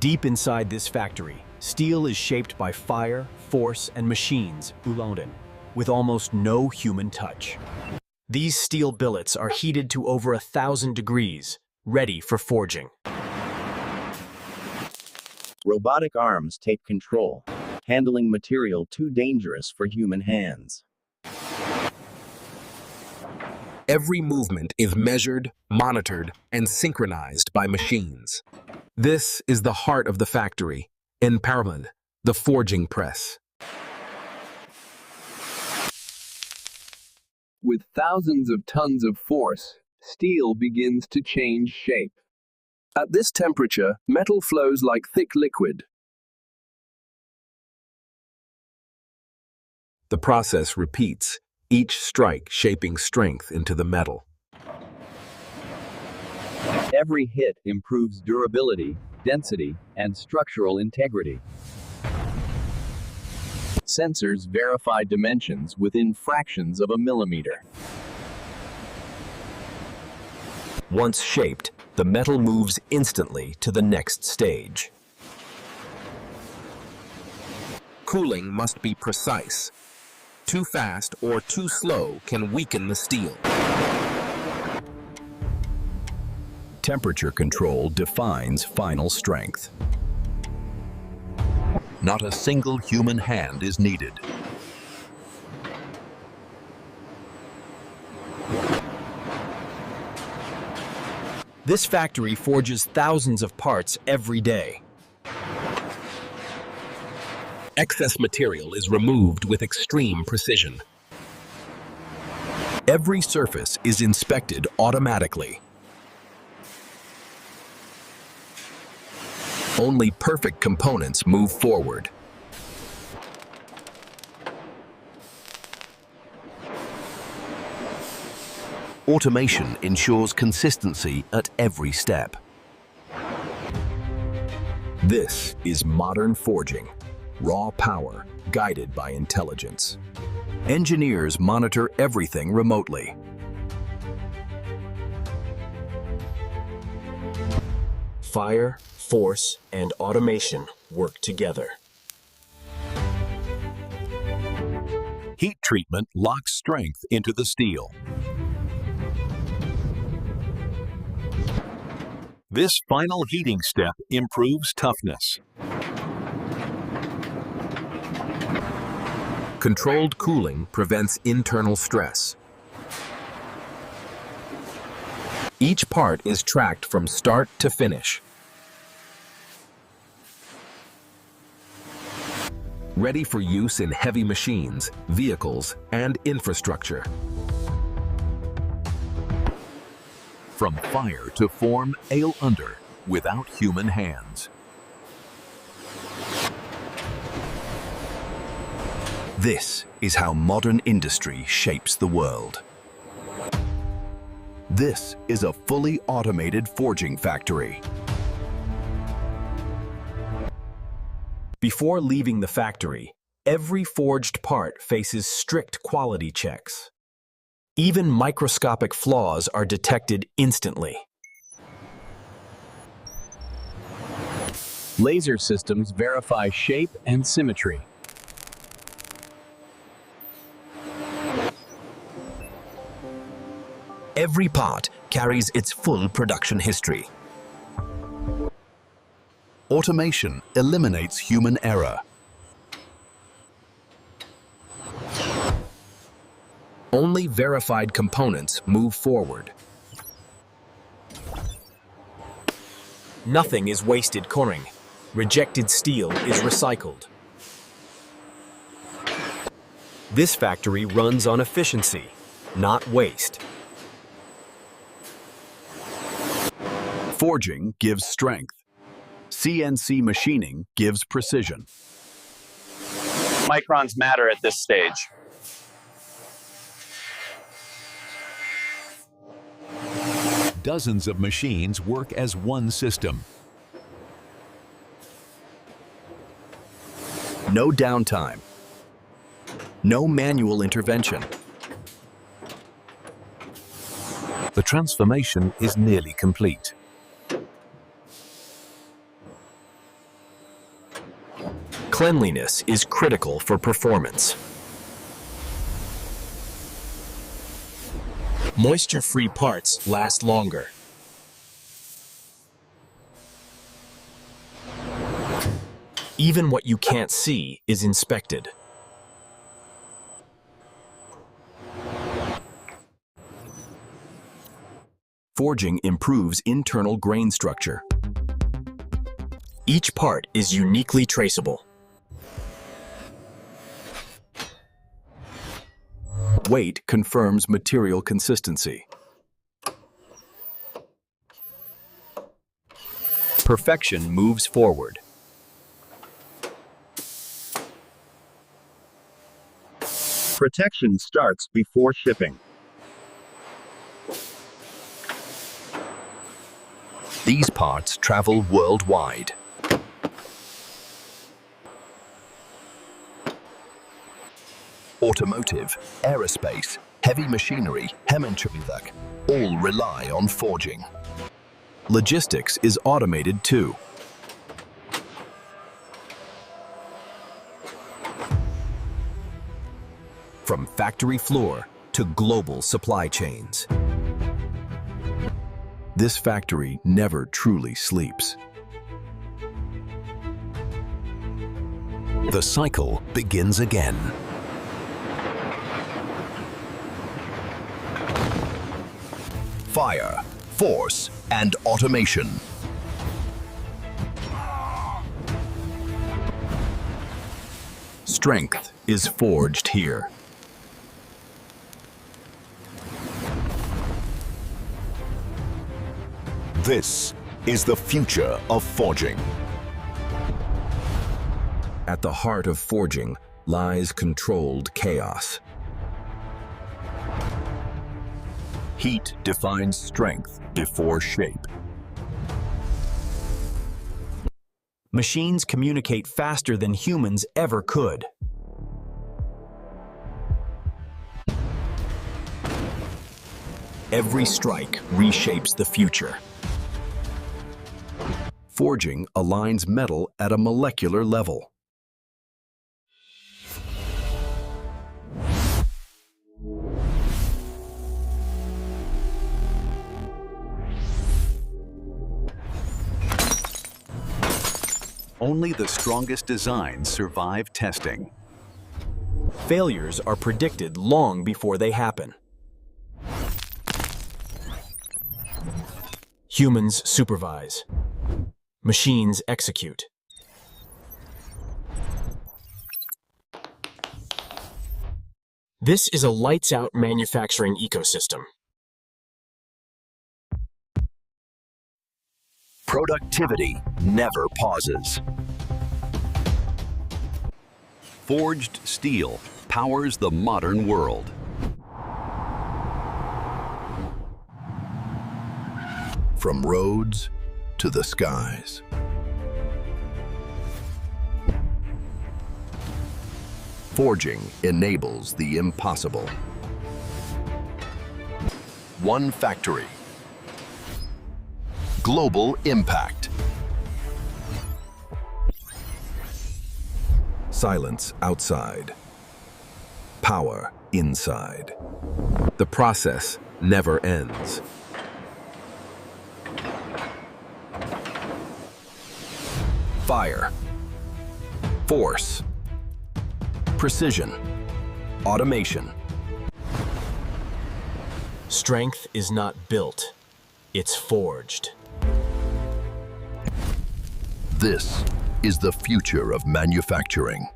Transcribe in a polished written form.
Deep inside this factory, steel is shaped by fire, force, and machines, with almost no human touch. These steel billets are heated to over 1,000 degrees, ready for forging. Robotic arms take control, handling material too dangerous for human hands. Every movement is measured, monitored, and synchronized by machines. This is the heart of the factory, empowerment, the forging press. With thousands of tons of force, steel begins to change shape. At this temperature, metal flows like thick liquid. The process repeats, each strike shaping strength into the metal. Every hit improves durability, density, and structural integrity. Sensors verify dimensions within fractions of a millimeter. Once shaped, the metal moves instantly to the next stage. Cooling must be precise. Too fast or too slow can weaken the steel. Temperature control defines final strength. Not a single human hand is needed. This factory forges thousands of parts every day. Excess material is removed with extreme precision. Every surface is inspected automatically. Only perfect components move forward. Automation ensures consistency at every step. This is modern forging, raw power guided by intelligence. Engineers monitor everything remotely. Fire, force, and automation work together. Heat treatment locks strength into the steel. This final heating step improves toughness. Controlled cooling prevents internal stress. Each part is tracked from start to finish. Ready for use in heavy machines, vehicles, and infrastructure. From fire to form ale under without human hands. This is how modern industry shapes the world. This is a fully automated forging factory. Before leaving the factory, every forged part faces strict quality checks. Even microscopic flaws are detected instantly. Laser systems verify shape and symmetry. Every part carries its full production history. Automation eliminates human error. Only verified components move forward. Nothing is wasted coring. Rejected steel is recycled. This factory runs on efficiency, not waste. Forging gives strength. CNC machining gives precision. Microns matter at this stage. Dozens of machines work as one system. No downtime. No manual intervention. The transformation is nearly complete. Cleanliness is critical for performance. Moisture-free parts last longer. Even what you can't see is inspected. Forging improves internal grain structure. Each part is uniquely traceable. Weight confirms material consistency. Perfection moves forward. Protection starts before shipping. These parts travel worldwide. Automotive, aerospace, heavy machinery, hemantryvak all rely on forging. Logistics is automated too. From factory floor to global supply chains. This factory never truly sleeps. The cycle begins again. Fire, force, and automation. Strength is forged here. This is the future of forging. At the heart of forging lies controlled chaos. Heat defines strength before shape. Machines communicate faster than humans ever could. Every strike reshapes the future. Forging aligns metal at a molecular level. Only the strongest designs survive testing. Failures are predicted long before they happen. Humans supervise. Machines execute. This is a lights-out manufacturing ecosystem. Productivity never pauses. Forged steel powers the modern world. From roads to the skies. Forging enables the impossible. One factory. Global impact. Silence outside. Power inside. The process never ends. Fire. Force. Precision. Automation. Strength is not built, it's forged. This is the future of manufacturing.